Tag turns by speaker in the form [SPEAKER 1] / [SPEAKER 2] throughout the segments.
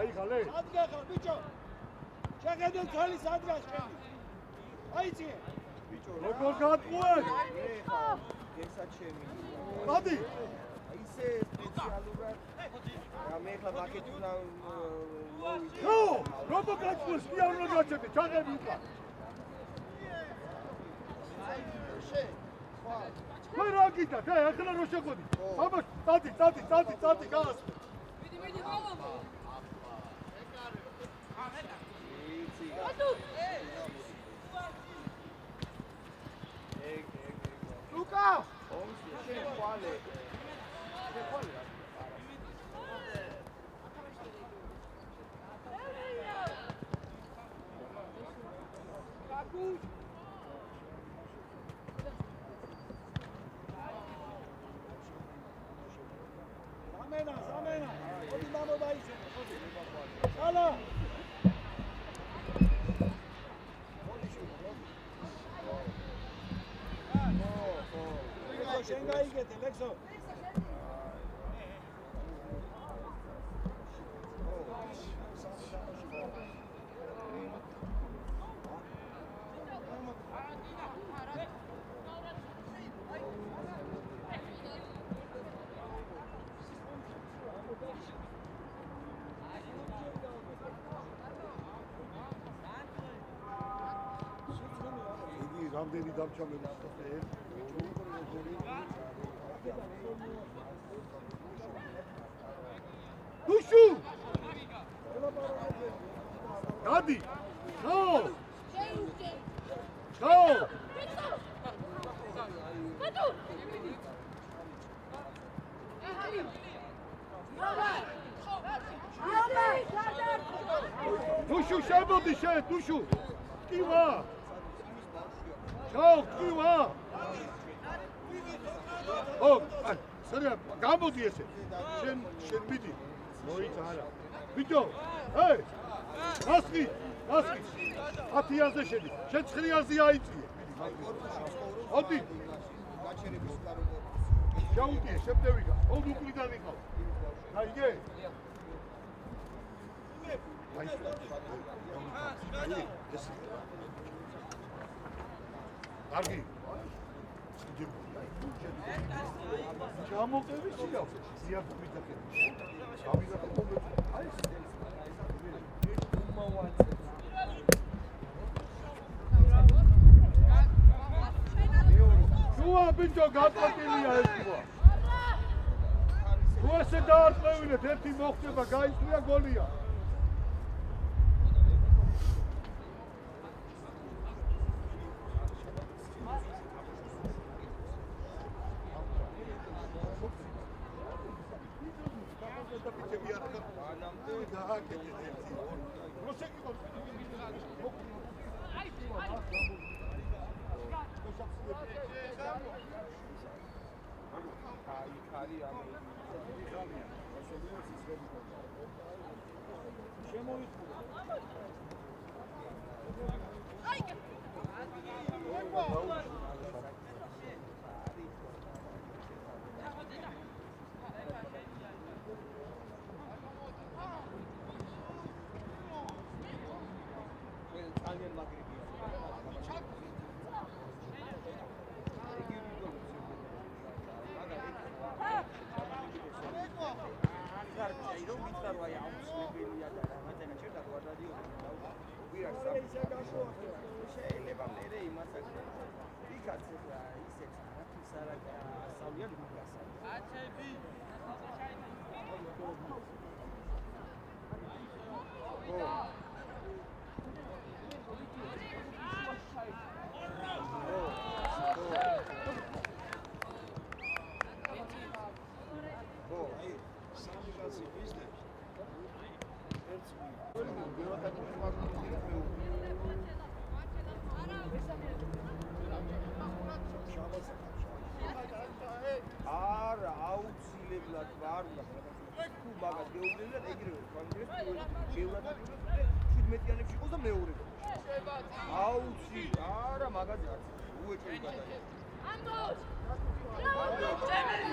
[SPEAKER 1] აიღალე?
[SPEAKER 2] ადგა ხარ ბიჭო. შეხედე თვალი სადგას შენი. აიცი.
[SPEAKER 1] ბიჭო, როგორ გაატყუე?
[SPEAKER 3] ესაც ჩემი.
[SPEAKER 1] მადი.
[SPEAKER 3] ისე სპეციალურად მე ხა პაკეტი უნდა მოვიდე.
[SPEAKER 1] ნო, როგორ გაატყუეს? კი არ უნდა გაჩერდე, ჩაღები უკან. მე რა გიტა, და ახლა რო შეხვედი. აბა, წადი, გაასწრე.
[SPEAKER 4] მიდი მოვამბო.
[SPEAKER 2] ლუკა! Zamena. Odi mamo baise. Hala. Shenga igete, Lexo.
[SPEAKER 1] რამდენი დამჩამელი ხოთე? დუშუ! გადი! ნო! ნო!
[SPEAKER 4] კატუ!
[SPEAKER 1] დუშუ შემოდი შენ, დუშუ! კივა! ჩაო, კივა! ო, სერია, გამოდი ესე. შენ მიდი. მოიცა არა. ბიჭო, ჰეი! ასკი! 10-ზე შედი. შენ 9-ზე აიწიე. მოდი.
[SPEAKER 3] გაჩერების კარგო.
[SPEAKER 1] ჩაუტიე, შემდევიგა. ოღონდ უკვლიდან იყავ. გაიგე? კარგი. ჩამოყევი სიაო. სიაფი დაკეთე. ჩავიღე მომე. აი ეს. შუა ბიჭო გაწყვეტილია ეს შუა. თუ ესე დაარწმევინეთ, ერთი მოხდება, გაიწვია გოლია.
[SPEAKER 3] არა, აუცილებლად ვარ თუ მაგას გეუბნებიათ ეგრევე კონკრეტულად გეუბნებიათ 17-იანებში ყოს და მეორე აუცი არა მაგაზე არც უეჭვი გადაი
[SPEAKER 4] ამბოს ჯემელი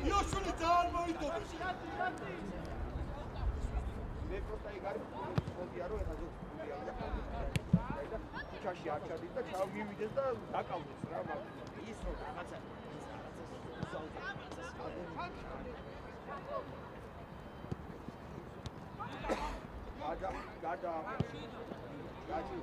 [SPEAKER 1] იოშვილი ძალიან მოიტოვეს.
[SPEAKER 3] მე просто ეგარი ხონდია რომ ეხა ზოგადია და ქუჩაში არ ჩადის და ჩავმივიდეს და დაკავდეს რა მაგრამ ის რომ რაღაცა გადა გაჭი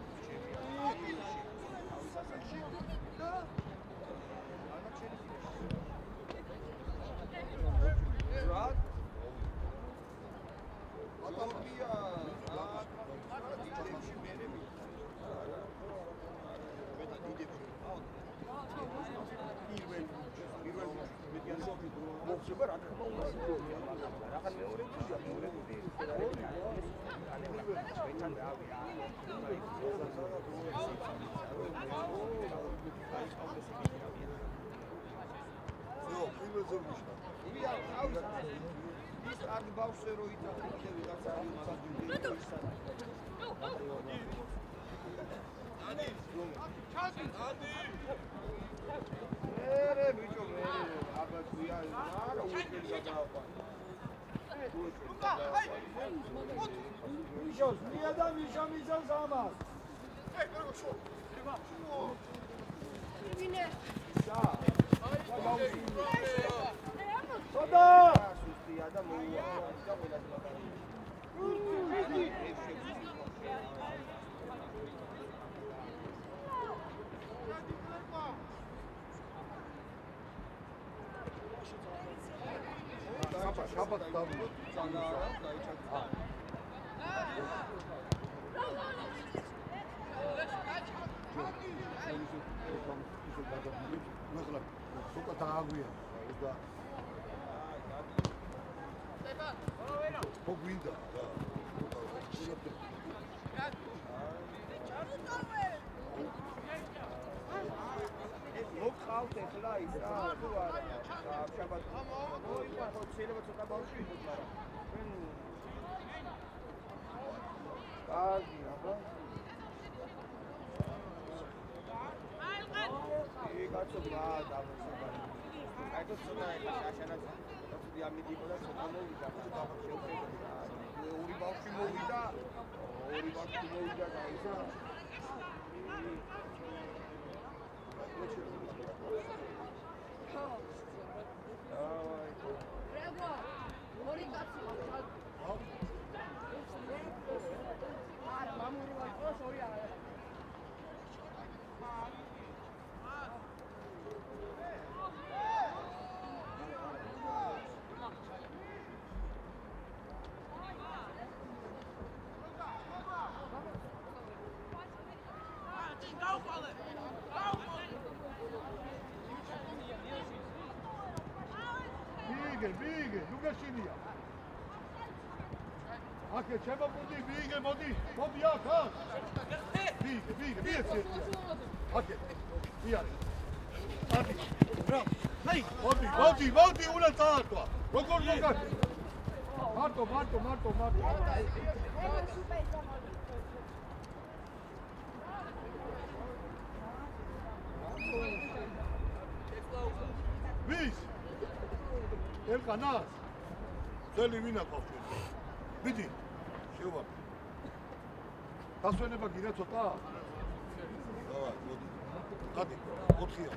[SPEAKER 1] ბიგე, ნუ გაშინია. აკე შემოგვიდი, ბიგე, მოდი აქ. ბიგე. აკე. იარე. აკე. რა. აი, მოდი, უნდა წაართვა. როგორ მოგაკეთე? მარტო. ვის? ელკანას. ძელი ვინ აკავს ჩვენ? მიდი. შევარ. დასვენება გირა ცოტა? დავარ, მოდი. გადი, 4-ია.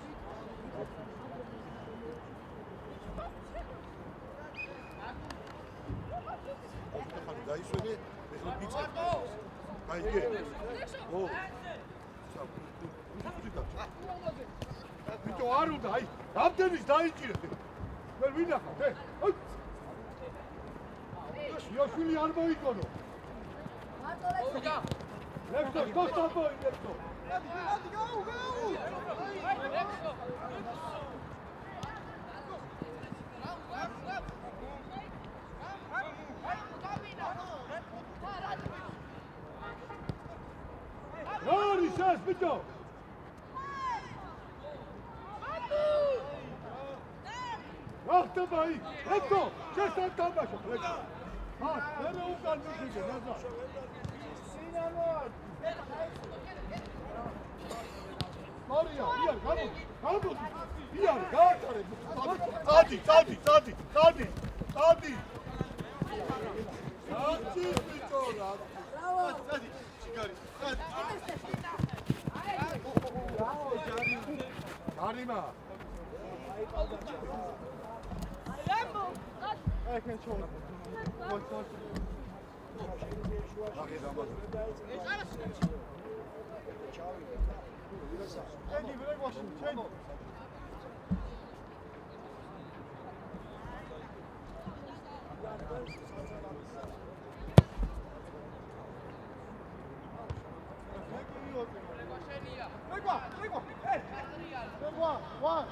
[SPEAKER 1] დაისვენე, ეხლა ბიჭი. გაიგე? ო. ბიჭო არ უნდა, აი, რამდენის დაიჭირეთ. ვერ ვინახავთ, აი. იოშვილი არ მოიგონო. ლექსო, კოსტაბო, ლექსო.
[SPEAKER 2] Go!
[SPEAKER 1] Nori, šest, bićo! Rahta bayi, letko, šestan tam başa, letko. Ha, nere ukan bizi, ne znam.
[SPEAKER 2] Sinanor!
[SPEAKER 1] Nori ya, iyar, kalbuz. İyar, kağıtare. Hadi. Hadi, bićo, hadi. Hadi, Karima. Erken çoğun. Koş. Çendi, bırak başını, çendi. One.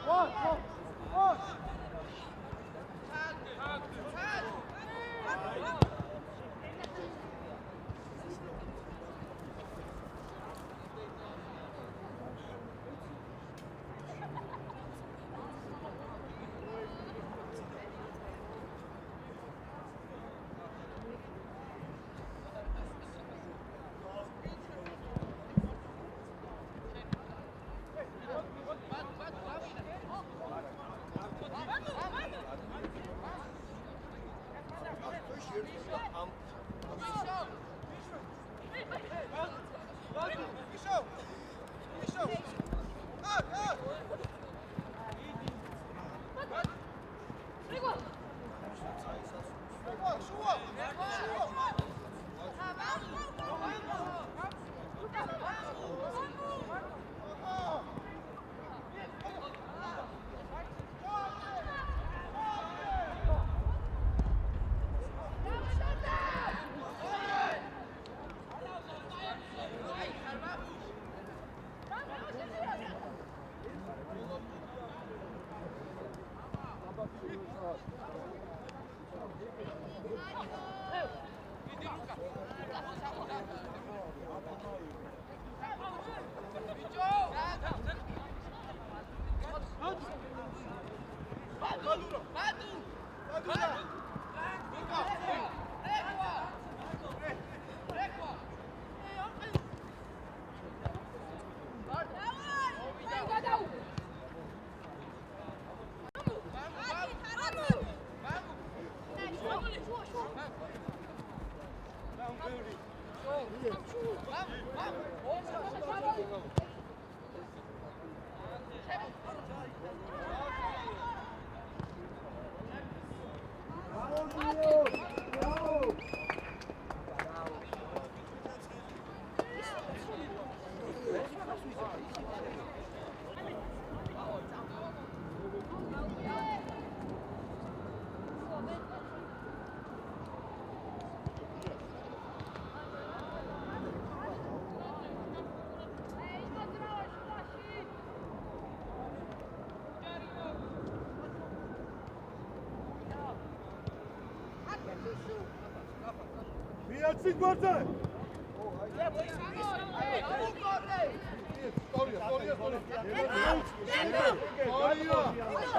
[SPEAKER 1] მიაცი გვერდზე.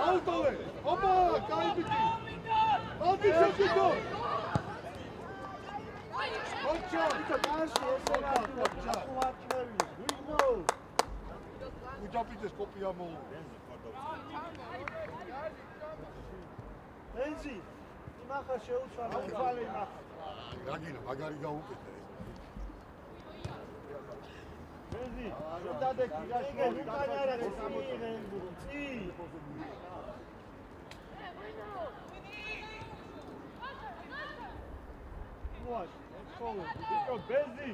[SPEAKER 1] აუტოვე. ოპა, კაი ბიჭი. აუტი შეგიდო. ოჩა, ბიჭო, უჯაპიდეს კოპია მოუ.
[SPEAKER 2] ბენზი იმახა შეუცვალა თვალი იმახა
[SPEAKER 1] რაგინა მაგარი გაუკეთე.
[SPEAKER 2] ბენზი დადექი გაშო უკან არ არის წი მოაშ ხოლო ბიჭო ბენზი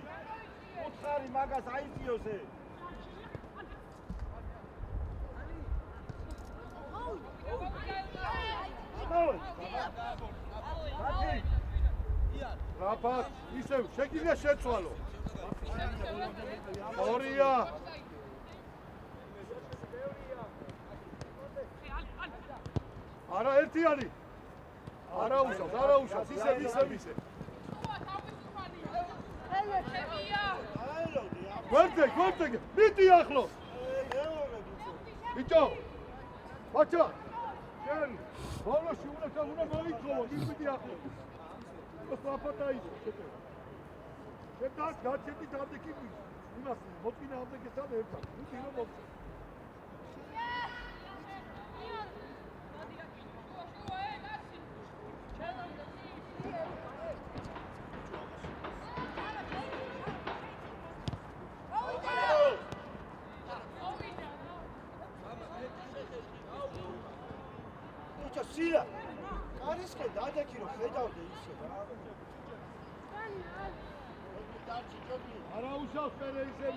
[SPEAKER 2] უთხარი მაგას აიწიოსე
[SPEAKER 1] რაფად ისევ შეგიძლია შეცვალო. ორია. არა ერთიანი. არა უშავს, ისე. გვერდზე, მიდი ახლოს. ბიჭო. ბაჭა. შენ ბოლოში უნდა მოიწოვო, მიდი ახლოს. საფათაი შეტე. შენ გაჩეთი დადექი იმას მოწინა ამდეგესთან ერთად. მიდი რომ მოწე.
[SPEAKER 2] სია კარისკენ დადექი რომ ხედავდე ისე რა
[SPEAKER 1] არა უშავს ფერე ისე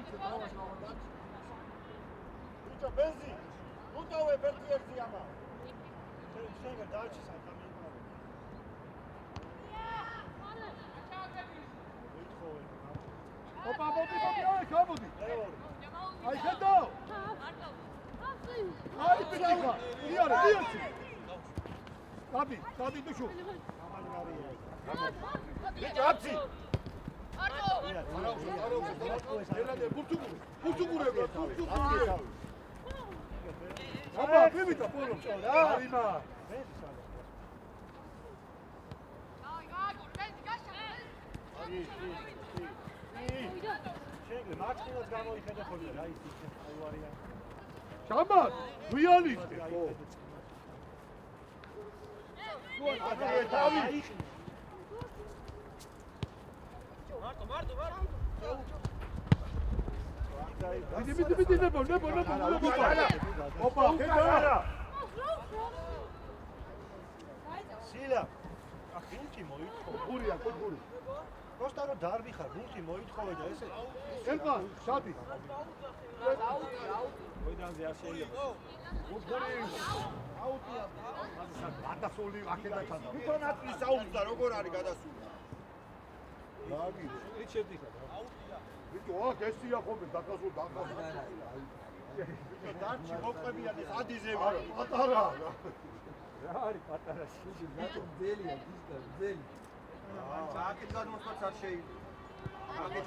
[SPEAKER 2] ბიჭო ბენზი უტოვე ერთი ამა შენ გადაჭი საკამერა
[SPEAKER 1] ოპა მოდი აი გამოდი აი ხედავ აი ბიჭო იარი Abi, düşün. Hiç hapsi. Kurtu vuruyor. Ama bir mi tapalım? Harina. Şaban, duyar işte. Bitti ne bu? Hoppa, ხედა.
[SPEAKER 2] სილა. გუნდი მოითხოვე.
[SPEAKER 1] გურია, გური.
[SPEAKER 2] просто რომ დარბიხარ, გუნდი მოითხოვე და ესე.
[SPEAKER 1] ელყა, შადი.
[SPEAKER 2] მოიდანზე არ შეიძლება.
[SPEAKER 1] გური. აუტია. გადასული აქედან.
[SPEAKER 3] თვითონ ატლის აუზდა როგორ არის გადასული.
[SPEAKER 1] მაგი,
[SPEAKER 2] ის შედიხარ.
[SPEAKER 1] ბიჭო, აქ ესია ხოლმე დაკაზულ.
[SPEAKER 2] დარჩი მოყვებიან ეს ადიზები.
[SPEAKER 1] პატარა.
[SPEAKER 2] რა არის პატარა შიში, ნატო ძელია, დისტა ძელი.
[SPEAKER 3] აქეთ გადმოსვაც არ შეიძლება. აქეთ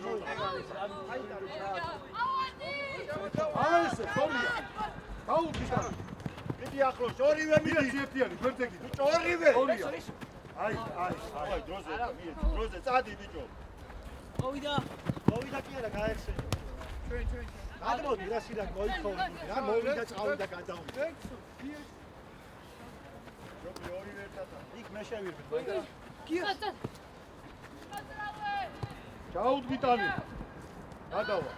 [SPEAKER 1] აი ესე, სორია. გაუჩიტა.
[SPEAKER 2] მიდი ახლოს, ორივე მიდი.
[SPEAKER 1] ერთიანი, გვერდზე კიდე.
[SPEAKER 2] ბიჭო, ორივე.
[SPEAKER 1] აი,
[SPEAKER 2] დროზე, წადი ბიჭო. მოვიდა კი არა, გაეხსენე. ჩვენ. გადმოდი რა სიდან მოითხოვე. რა მოვიდა წავიდა გადავიდა. ჯობი ორივე ერთად. იქ მე შევირბე.
[SPEAKER 1] ჩაუდგიტანი. გადავა.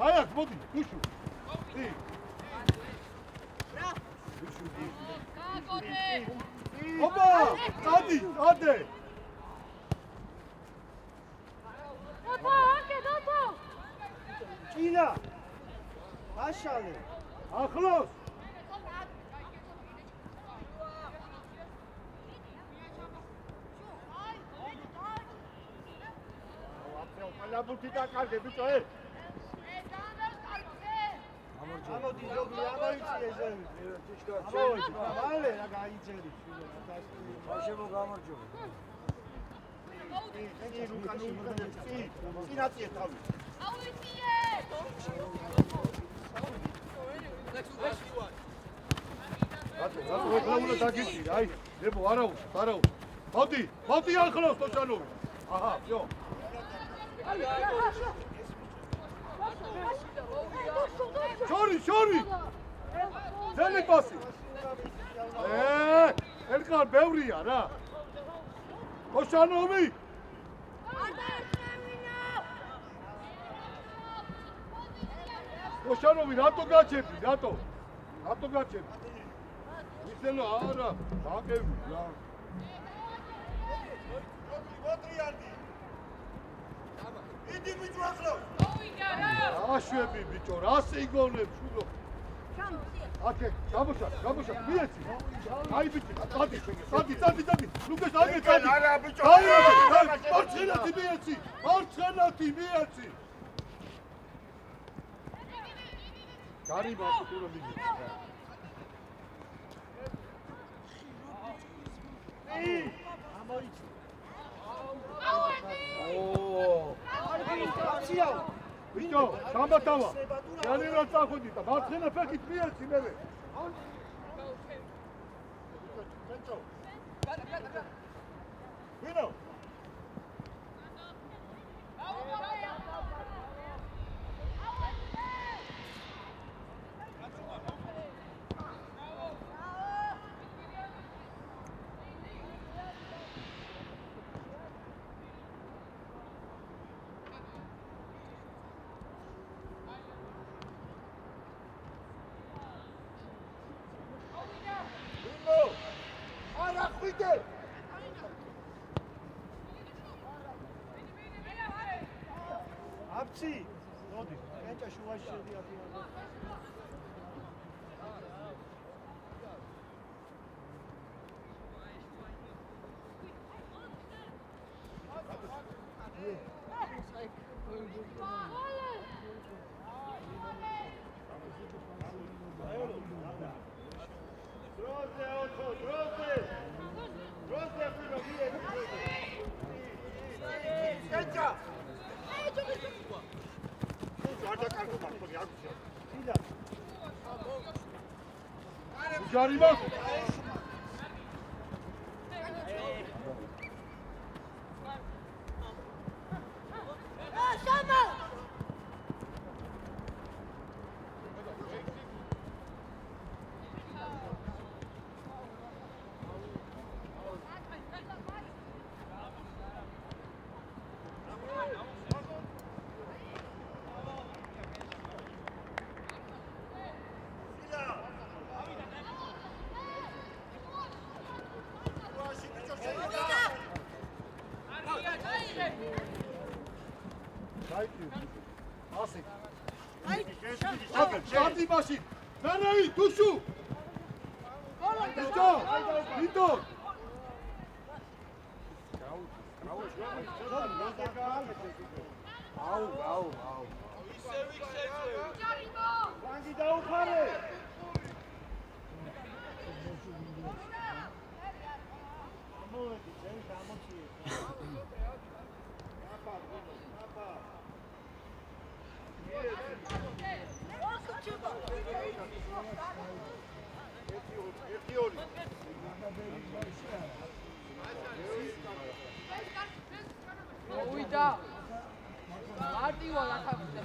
[SPEAKER 1] აი აქ მოდი, უშუ. ი. ოპა, წადი.
[SPEAKER 2] კინა. აშალე.
[SPEAKER 1] ახლოს.
[SPEAKER 2] ლაბუთი დაკარგე ბიჭო. მოდი ზოგი ამოიწი ესები. ამოიწი, მალე რა გაიჭერი.
[SPEAKER 3] ბავშვებო გამარჯობა.
[SPEAKER 2] ეს უკანი წინაწიე თავი.
[SPEAKER 4] აუიწიე!
[SPEAKER 1] რატო ეხლა დაგიჭი, აი, ლებო არაუს. მოდი ახლოს თოშანოვი. აჰა, ვიო. შორი. ძელი პასი. ელკარ ბევრია რა. თოშანოვი. თოშანოვი რატო გაჩერდი? რატო გაჩერდი? ისენო არა, დაგევი რა. მოტრიანდი. იდი ბიჭო ახლო. აშვები ბიჭო, რას იგონებს უდო. აკე, გამოსა, მიეცი. აი ბიჭი, დადი. ლუკას აი მეცადი.
[SPEAKER 2] არა ბიჭო.
[SPEAKER 1] მარცხენათი მიეცი. გარიბა თუ რომ მიეცი.
[SPEAKER 2] ამოიწი.
[SPEAKER 1] ბიჭო, გამატავა. ჯანი რა წახვედი და მარცხენა ფეხით მიეცი მე. ვინო?
[SPEAKER 2] არა ხვიდე. აფცი. მოდი, კენჭა შუაში შედიადი.
[SPEAKER 1] ჯარიმა მაშინ ნანაი დუშუ ბიჭო ვიტო აუ
[SPEAKER 4] ჯარიმო
[SPEAKER 2] ვანგი დაუხარე ამოვედი ძენ გამოწიე
[SPEAKER 4] უიდა მარტივად ახაფდა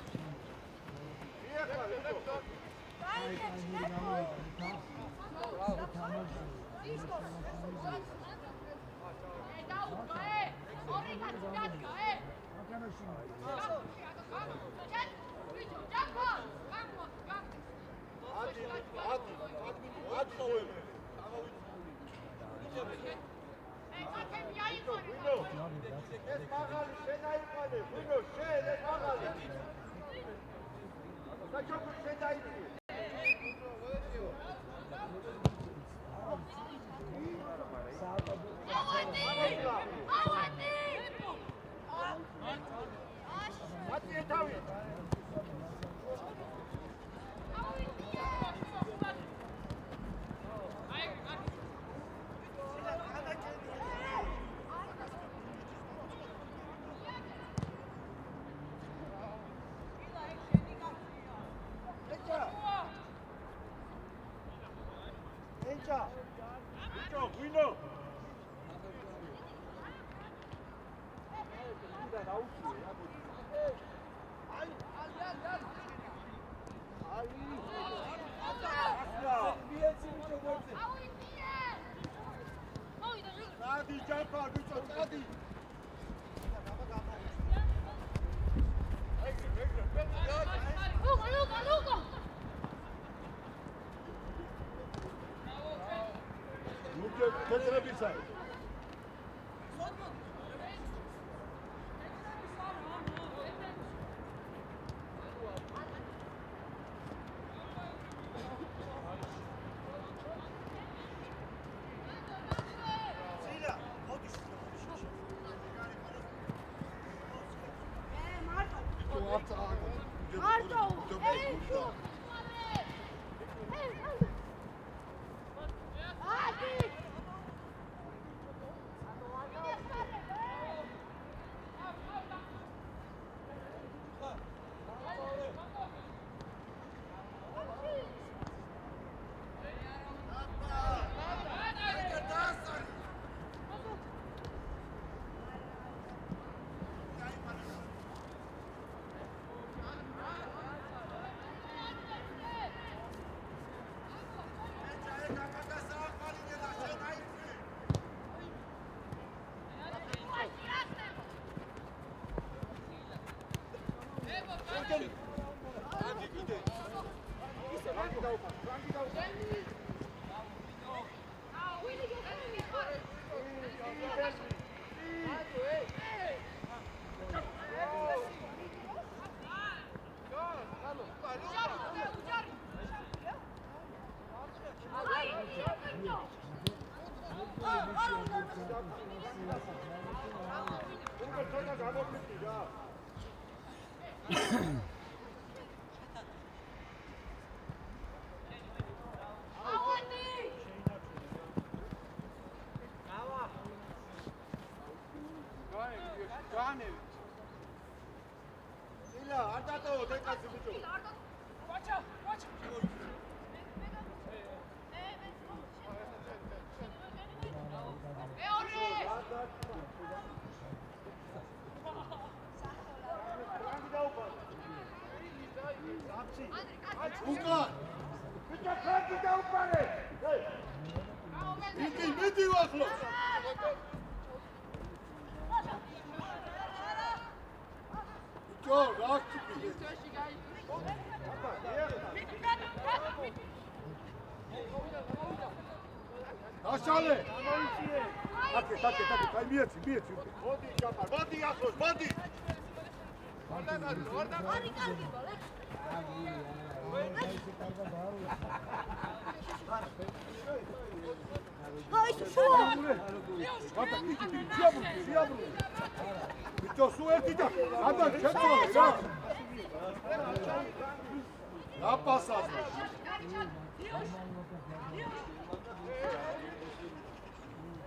[SPEAKER 2] ეს მაღალი შენ აიყვანე, ვინო შენ ეს მაღალი. საჩოქი შენ დაიწყე. მათი თავი. ბიჭა. ბიჭო, ვინო? და დაუწიე რა გოდი. აი. მიეცი ბიჭო გვერდზე. დადი ჯაფა ბიჭო, დადი.
[SPEAKER 1] Luke, Petrabisa. Ashale! Take, kai mietsi.
[SPEAKER 2] მოდი ჯაფარ, მოდი ახლოს, მოდი.
[SPEAKER 1] Bicho su erti da, ada çetole ya. Ne yapasın?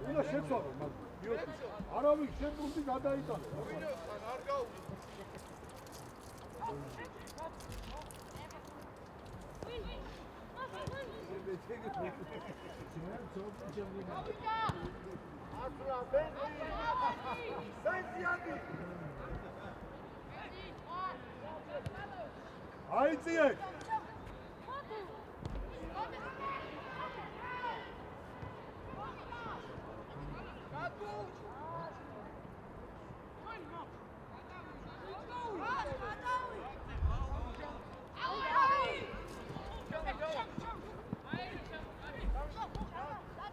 [SPEAKER 1] Una çetole. Arabi çetoldi gadaydı. Haydi.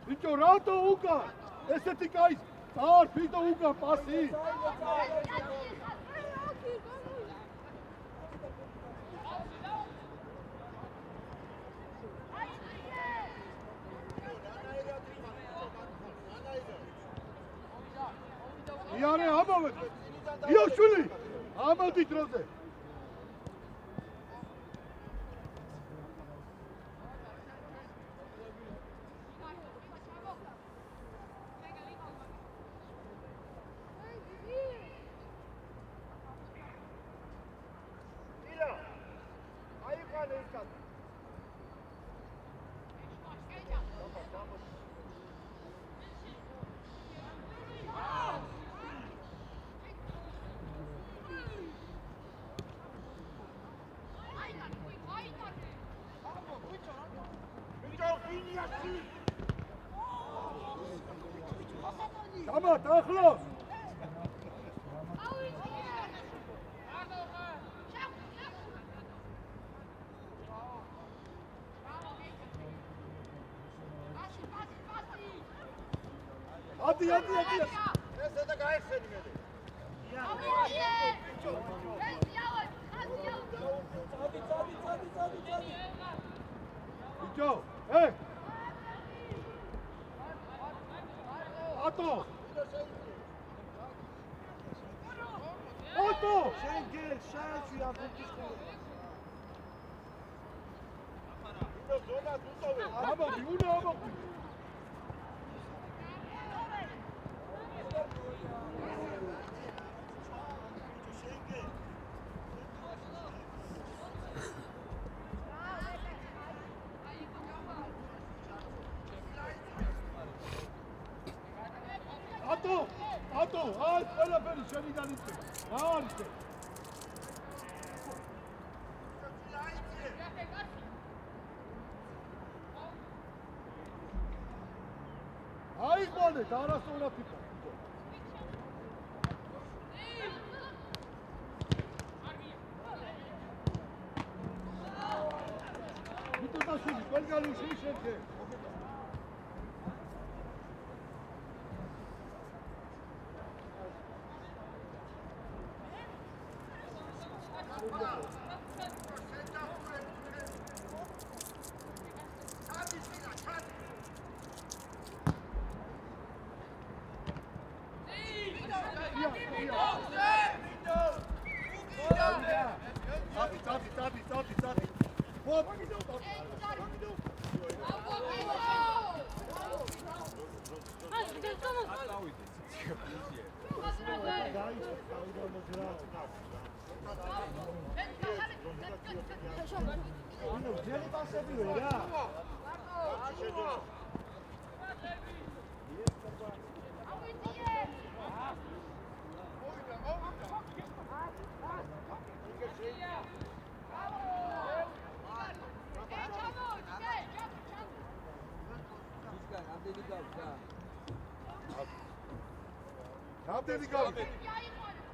[SPEAKER 1] Bicho rato uka. Eseti kais. Ar pito uka pasi. Iare amavet. Ioshuli. Amadi droze. Გამათ ახლოს. ადი.
[SPEAKER 2] ესა და გაიხსენი მე.
[SPEAKER 1] ბიჭო, ატო.
[SPEAKER 2] შენ გელ შანსი აფუქის ხო. ინო ზონა თუთოვე.
[SPEAKER 1] ამოდი, უნდა ამოდი. ატო, აი ყველაფერი შენიდან იწევს. რა არის ეს? აიყვანეთ, არასწორად იქა. მიტოტაშვილი, ყველგან უშლის შენქე. Წადი.
[SPEAKER 2] ძელი პასები ვერა. რამდენი გავიდა?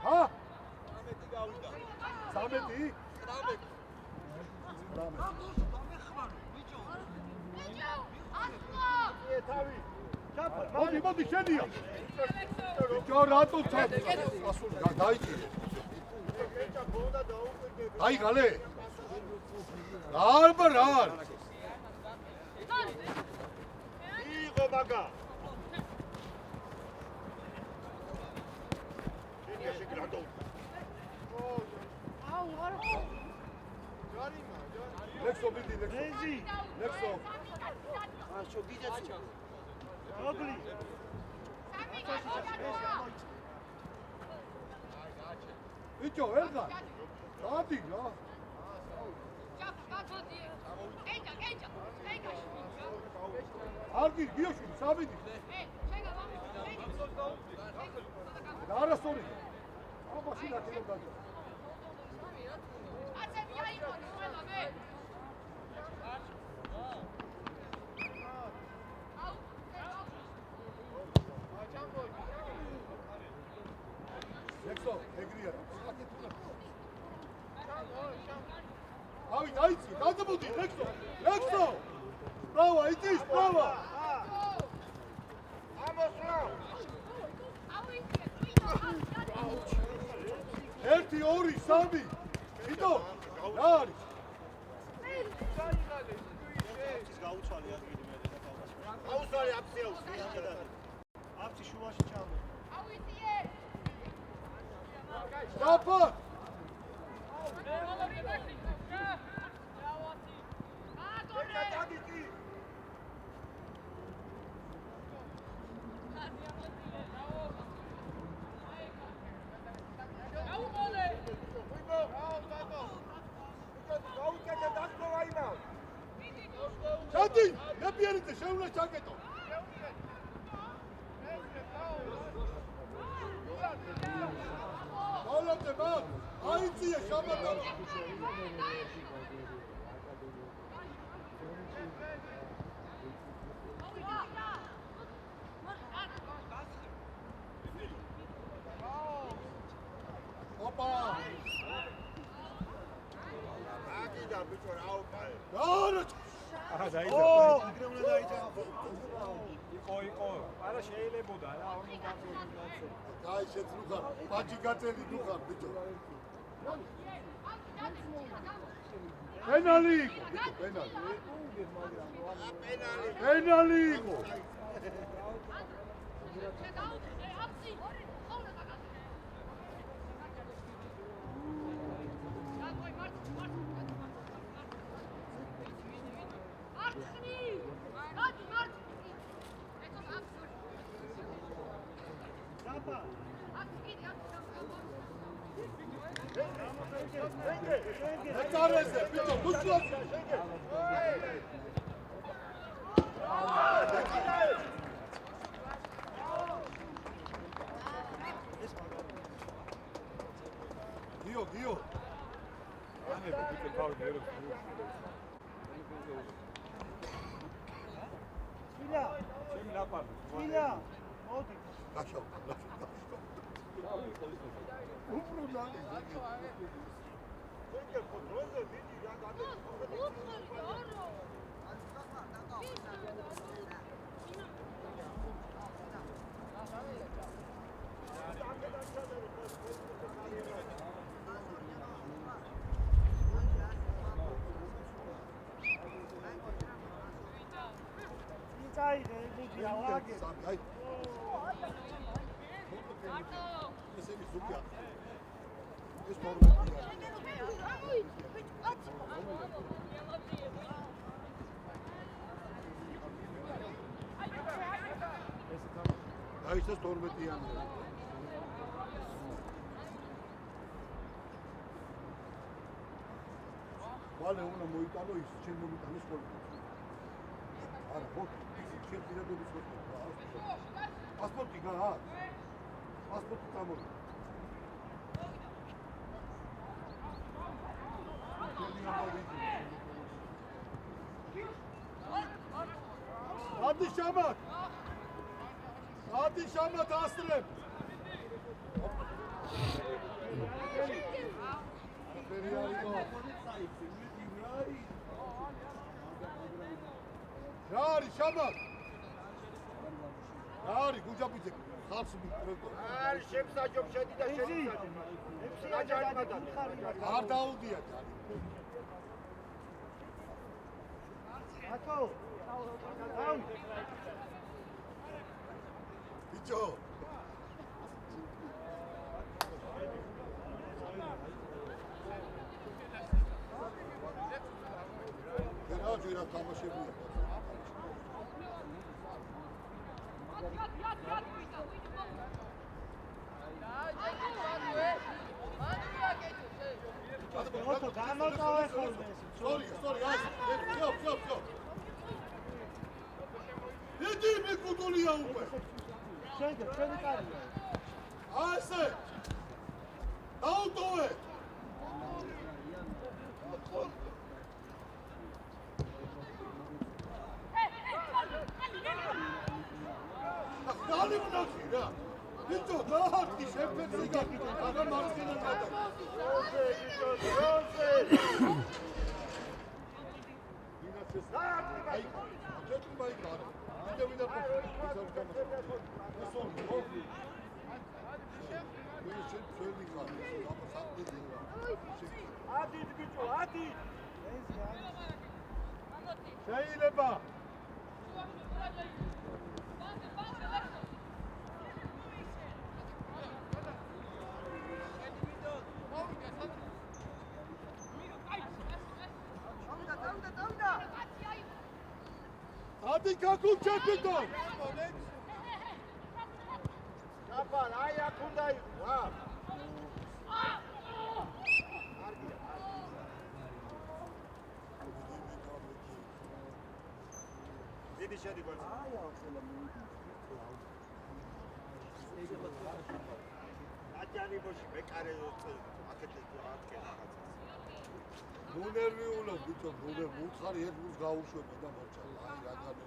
[SPEAKER 2] ჰა?
[SPEAKER 3] 13 გავიდა.
[SPEAKER 1] 13?
[SPEAKER 2] თავი.
[SPEAKER 1] მოდი შენია. ბიჭო რატო წადი? ასული გაიწირე. აი გალე. რა არის?
[SPEAKER 2] იყო მაგა.
[SPEAKER 1] ლექსო მიდი ლექსო.
[SPEAKER 2] რეზი.
[SPEAKER 1] ლექსო.
[SPEAKER 2] შო გიძეცი. ოგლი.
[SPEAKER 1] ბიჭო ერგა. დადი რა. არგი გიოში სამიდი. არასწორი. მაშინ აკეთებ გადა. ლექსო, ეგრია რა. ავი დაიცი, გადამოდი ლექსო. ლექსო. ბრავა, იცის, ბრავა.
[SPEAKER 2] ამოსვლა.
[SPEAKER 1] 1 2 3 ვიტო რა არის?
[SPEAKER 2] გაუცვალე ადგილი მე და თავას. აუცვალე აფსიაუს. აფსი შუაში ჩავდო.
[SPEAKER 1] Stopă! Șati! Ne pierdite, și una ceachetă! Olha-te, mano! Aí tia, chama-te!
[SPEAKER 2] აა დაიჯა. აგრე უნდა დაიჯა. იყო. არა შეიძლებოდა რა 50.
[SPEAKER 1] აი შეძლუხარ, პაჭი გაწელი დუხარ ბიჭო. პენალი იყო, პენალი. პენალი იყო. ეკარეზე ბიჭო, გუშლოს. გიო.
[SPEAKER 2] ანე ბიჭო თავი ეროს.
[SPEAKER 3] ცილა.
[SPEAKER 2] ჩემი ლაპარაკი.
[SPEAKER 3] ცილა. მოდი.
[SPEAKER 1] გაშო. უბრუნდა. აი. ესენი ზუგია. ეს მორბედი. დაიწყეს 12-იანი. ვალე უნდა მოიტანო ის, ჩემ მომიტანო სკოლაში. არა, ხო, ჩემ პირადობის სკოლაში. პასპორტი გააქვს? პასპორტი წამოდი. Hadi Şamat Asrım. Yari Şamat. Yari kuca bir tek. Kalsın bir tek.
[SPEAKER 3] Her şemsacım şedide şedide. Hepsini acaymadan.
[SPEAKER 1] Arda oldu ya.
[SPEAKER 3] Ato. Tamam.
[SPEAKER 1] Bicho. Gerçi ya tamaşa bu. Sorry. Yok. Ne diyeyim kutulu ya bu?
[SPEAKER 3] Şöyle kar.
[SPEAKER 1] Ayse. Auto. Dali buna ya. Bicho daha ki şefkat sigar. Adam maskeni zaten. Ay, çekin bayı kaldı. Bir de nasıl oldu? Böyle söyledik var. Ama saklı değil.
[SPEAKER 2] Hadi Bicho, hadi.
[SPEAKER 1] Şeyle bak. Hadi kakul çakıdın.
[SPEAKER 3] Yapar, ay yakındayız. Ha.
[SPEAKER 2] Dedi şey diyor. Acani boşu bekare
[SPEAKER 1] ნუ ნერვიულობ ბიჭო, ნუ უცხარი ერთ გულს გაუშვები და მოჩა. აი რა განე.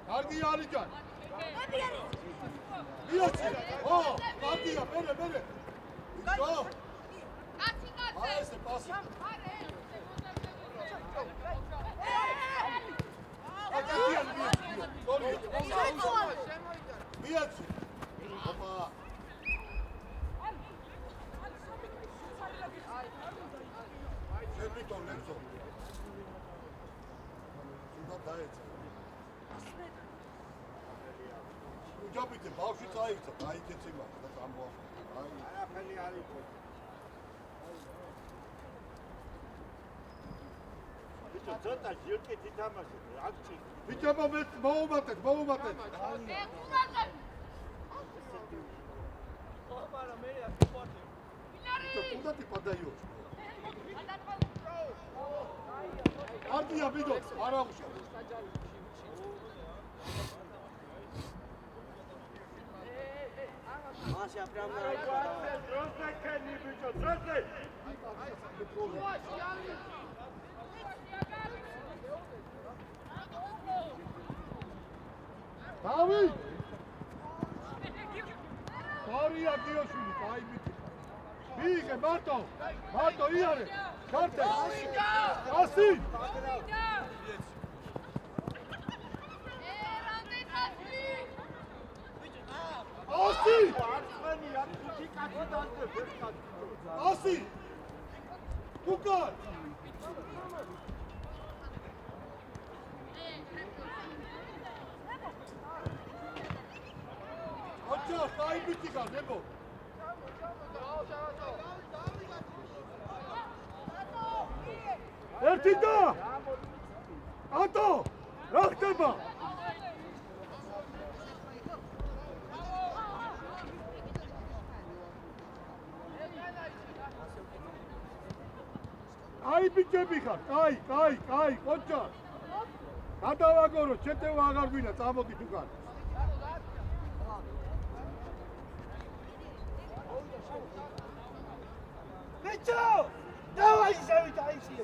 [SPEAKER 1] კარგი არის ჯან. მიოცი. ო, კარგია, მერე. იცო? აი ესე პასი. აკეთიან მიოცი. მიოცი. ოპა. შევიტო ლექსო. უნდა დაეცა. უჯობითი ბავშვი წაიცა, დაიქეცი მას და წამოახლა. აი,
[SPEAKER 2] არაფერი არ იყო. ბიჭო, ცოტა ჟილკით ითამაშე, აქ
[SPEAKER 1] ბიჭებო, მე მოუმატეთ. ბიჭო, куда ты подаешь? Ардია ბიჭო, არა უშავ.
[SPEAKER 2] მაშა პრამ დროზე კენი ბიჭო, დროზე.
[SPEAKER 1] დავი! ბარია გიოშვილი, დაიბიტი. მიიღე მარტო იარე. ქარტე. ასი! ასი! ასი! უკან! აჩა, დაიბიტი გა, ნებო. ერთი და! ატო! რა ხდება? აი ბიჭები ხარ, კაი, ყოჩა. გადავაგორო, შეტევა აღარ გვინა, წამოდით უკან.
[SPEAKER 3] ბიჭო! დავაი ზევით აიციე.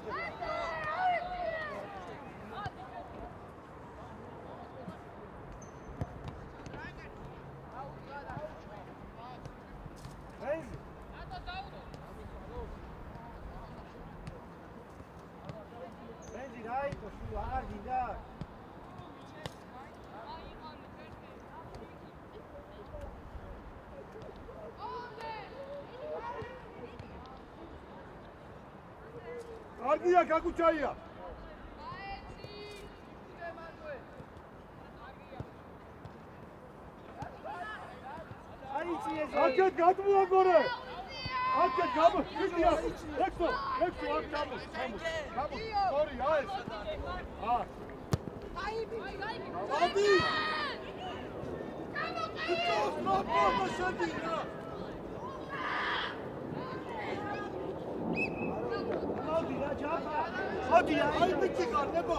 [SPEAKER 1] კარგია, გაგუჩაია.
[SPEAKER 3] აიციე.
[SPEAKER 1] აკეთ გადმოაგორე. აკეთ გამოდია. ლექსო, აქ გამო. სორი, აი. ადი. ის ნაპოლო შედინა. მოდი, აი ბიჭი გარ, ნებო.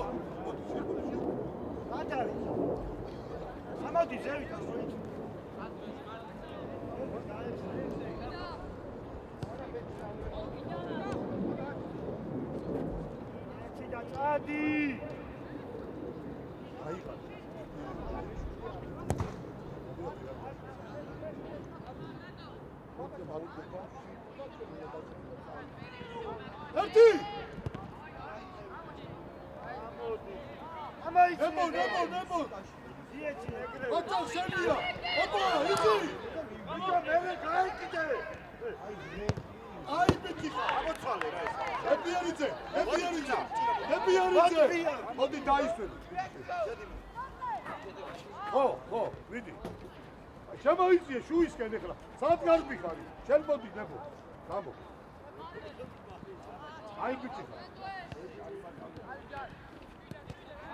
[SPEAKER 3] გადარი. ამოდი ზევით. ადი.
[SPEAKER 1] აი. ერთი! ნებო!
[SPEAKER 3] ძიეჭი ეგრე.
[SPEAKER 1] ბაჭო შენია! ოპა, იცი!
[SPEAKER 3] ბიჭო, მე გაიკიდე.
[SPEAKER 1] აი ბიჭი,
[SPEAKER 2] ამოცვალე რა ეს.
[SPEAKER 1] ებიერიძე! მოდი დაისვენ. ხო, ვიდი. შემოიწიე შუისკენ ეხლა. სად გარბიხარი? შენ მოდი ნებო. გამო. აი ბიჭი.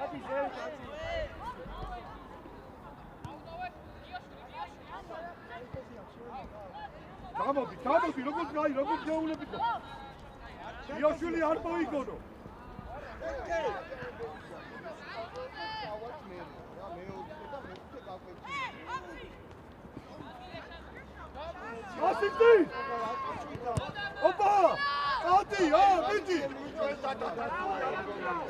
[SPEAKER 3] ადი ზევით.
[SPEAKER 1] გამოდი, როგორც გეულებიდო. იოშვილი არ მოიგონო. ასისტი! ოპა! ადი, მიდი!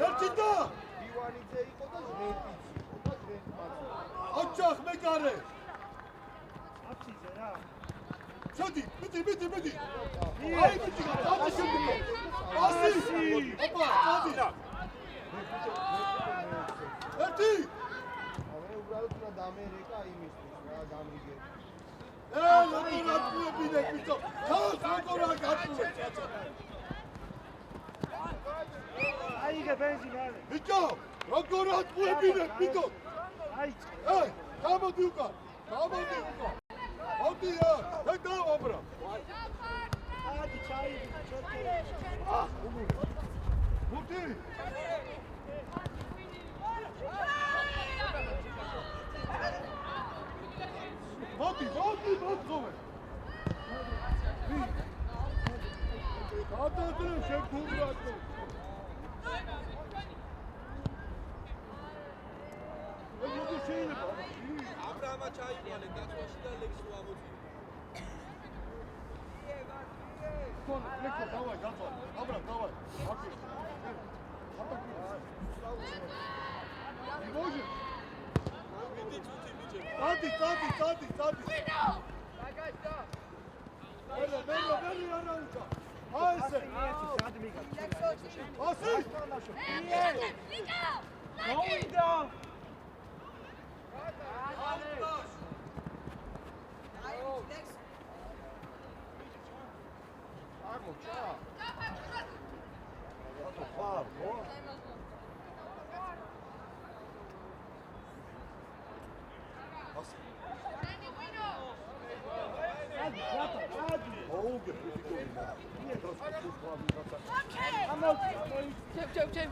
[SPEAKER 1] ერთი და!
[SPEAKER 3] დივანიძე იყო და ჟვენტიც.
[SPEAKER 1] არე.
[SPEAKER 2] აფსიზე რა.
[SPEAKER 1] ჩადი, მიდი. აი მიდი, დადი შემდგო. ასი. ოპა, ჩადი. ერთი.
[SPEAKER 3] მე უბრალოდ უნდა დამერეკა იმისთვის რა გამიგე.
[SPEAKER 1] როგორ აკუებინე ბიჭო? თავს როგორ აკუე?
[SPEAKER 2] აიგე ბენზინი არის.
[SPEAKER 1] ბიჭო, როგორ აკუებინე ბიჭო?
[SPEAKER 2] აი,
[SPEAKER 1] გამოდი უკან. მოდი და დავაბრა.
[SPEAKER 2] ადი ჩაიდი, ჩერკე.
[SPEAKER 1] მოდი. მოდი. გადადრე შეგურატო. მოდი შეიძლება.
[SPEAKER 3] აბრამა ჩაიყვანე გაცვაში და ლექსს რო ამოწი.
[SPEAKER 1] Kon, leko, давай, готов. Абрам, давай. Окей. Не можешь? Тади. Бери, Арауча. Айсе. Аси.
[SPEAKER 2] მოიდა.
[SPEAKER 4] Çep.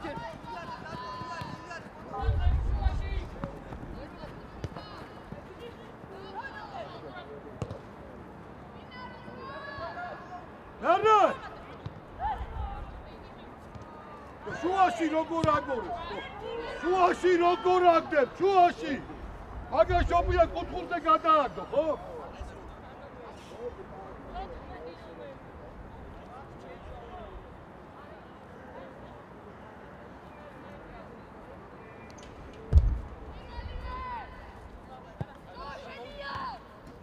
[SPEAKER 1] Nerede? Şuaşı როგორ აგორე? Şuaşı როგორ აგდებ? Şuaşı. აგა შობია კუთხურზე გადააგდო, ხო?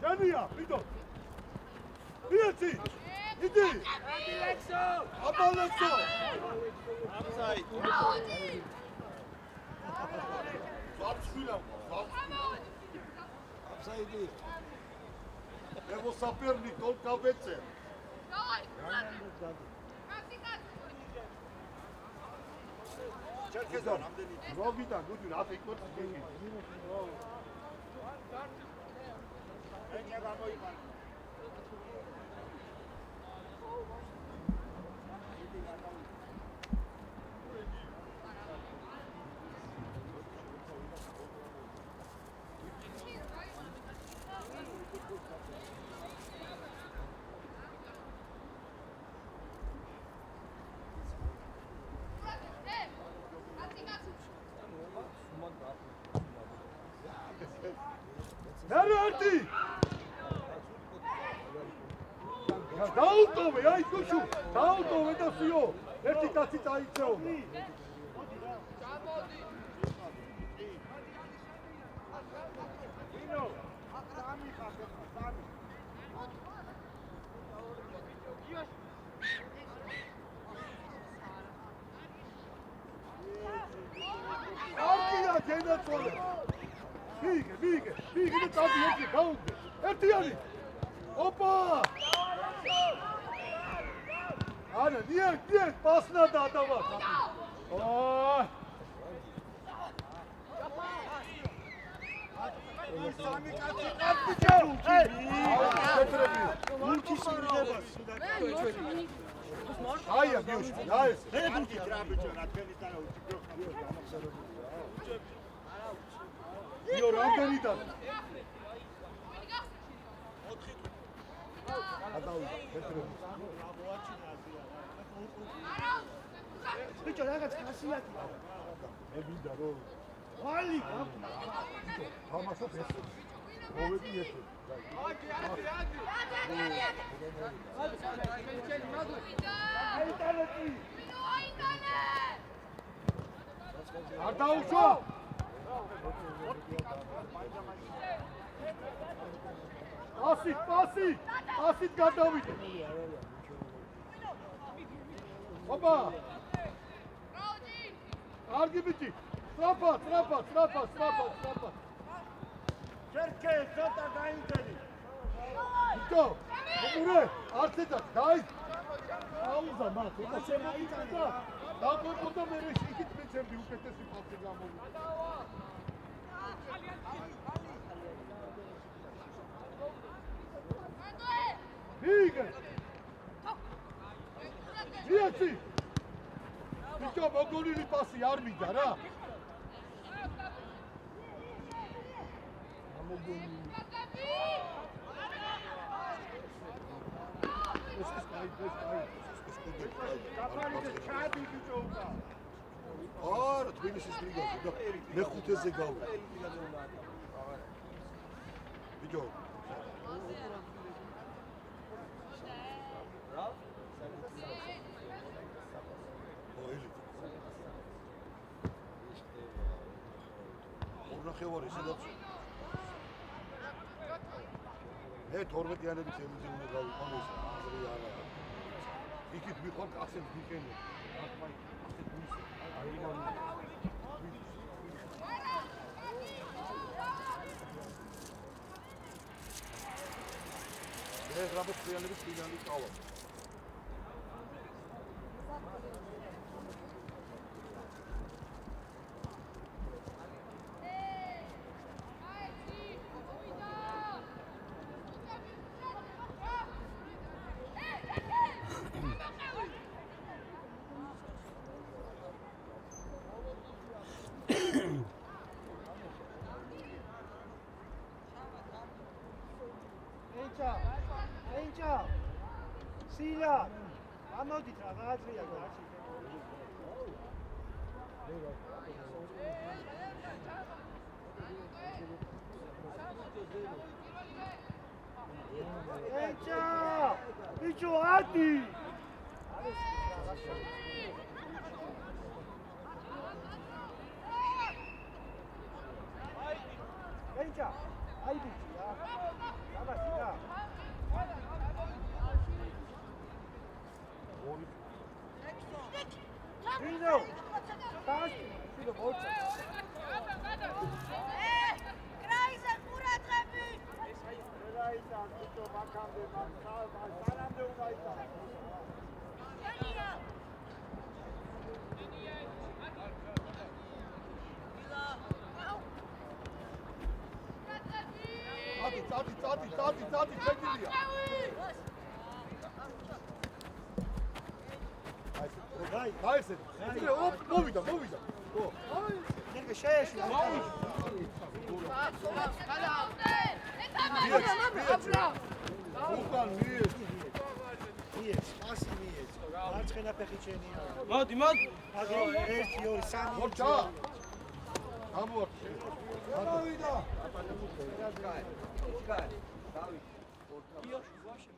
[SPEAKER 1] Janია, ვიდო. ვიეცი. იდი. აბალექსო.
[SPEAKER 2] აფსაიდ.
[SPEAKER 1] Zapsvila.
[SPEAKER 2] აფსაიდი.
[SPEAKER 1] Evo sapernik tolka veče.
[SPEAKER 2] ჩერკეზო რამდენი?
[SPEAKER 1] Rogita, gudi, რა ფიქრობთ გიგი?
[SPEAKER 2] ენა გამოიყარა.
[SPEAKER 1] Nerede? Dautove, ai kușu. Dautove da su eu. Erti kati წაიწეო.
[SPEAKER 2] ვინო? სამი ხახე, სამი.
[SPEAKER 1] Arkaya genetole. Bige de tabi yeki kaunde. Ertiyani. Opa! Ana, niye pasna da adam var. Oy!
[SPEAKER 2] სამი კაცი
[SPEAKER 1] Atlayacak.
[SPEAKER 2] ურთის მიღებას.
[SPEAKER 1] Hayır, diyorsun. Hayır.
[SPEAKER 2] მე გურთი რა ბიჭო რა თქვენი და უჩიო.
[SPEAKER 1] Diyor, Afgani'dan.
[SPEAKER 2] ბიჭო რაღაც ხასიათია.
[SPEAKER 1] მე მინდა რომ
[SPEAKER 2] ვალი
[SPEAKER 1] თამაშობ ეს. მოვედი ესე. არ დაუშვა. ასით გადავიდე. ოპა. კარგი ბიჭი. სწრაფად.
[SPEAKER 2] ჩერკე, ცოტა გაიწელი.
[SPEAKER 1] ბიჭო, მურე, არც ეცა, დაი. აუზა მას, ოპა შემოიწადა. დაგვეყოდა მე იქით მეცემდი უკეთესი ფასი გამოვიდა. Bigger! Vieci! Biccio, mogolili passi, armi, gara! Ara, თბილისის ლიგაზე და მეხუთეზე გავიდა. ბიჭო, ნახევარი სადაც მე 12-იანები წელიწადში უნდა გავიყო ეს აზრი არა იქით მიყავ კაცებს ვიყენე ეს რაბოთ წელიწადში წინალი ყავა
[SPEAKER 3] ენჭა სილა ამოდით რა გააზრია და არჩი ენჭა ბიჭო ადი ენჭა აი ბიჭი რა დაბასია Vino! Taşki! Vino, bolça!
[SPEAKER 5] Kreisen, Muratrebi!
[SPEAKER 2] Kreisen, bitte, bakan bir bakan, salam de unayta.
[SPEAKER 1] Tati, çekiliyor. Hayır. Hop, movida.
[SPEAKER 2] Nerede şey şu?
[SPEAKER 1] Ulan niye?
[SPEAKER 2] Asi niye? Marçkena pekiçeniya.
[SPEAKER 3] მოდი
[SPEAKER 2] Erti yori sami.
[SPEAKER 1] Hoca. Amor. Davida.
[SPEAKER 3] დავით.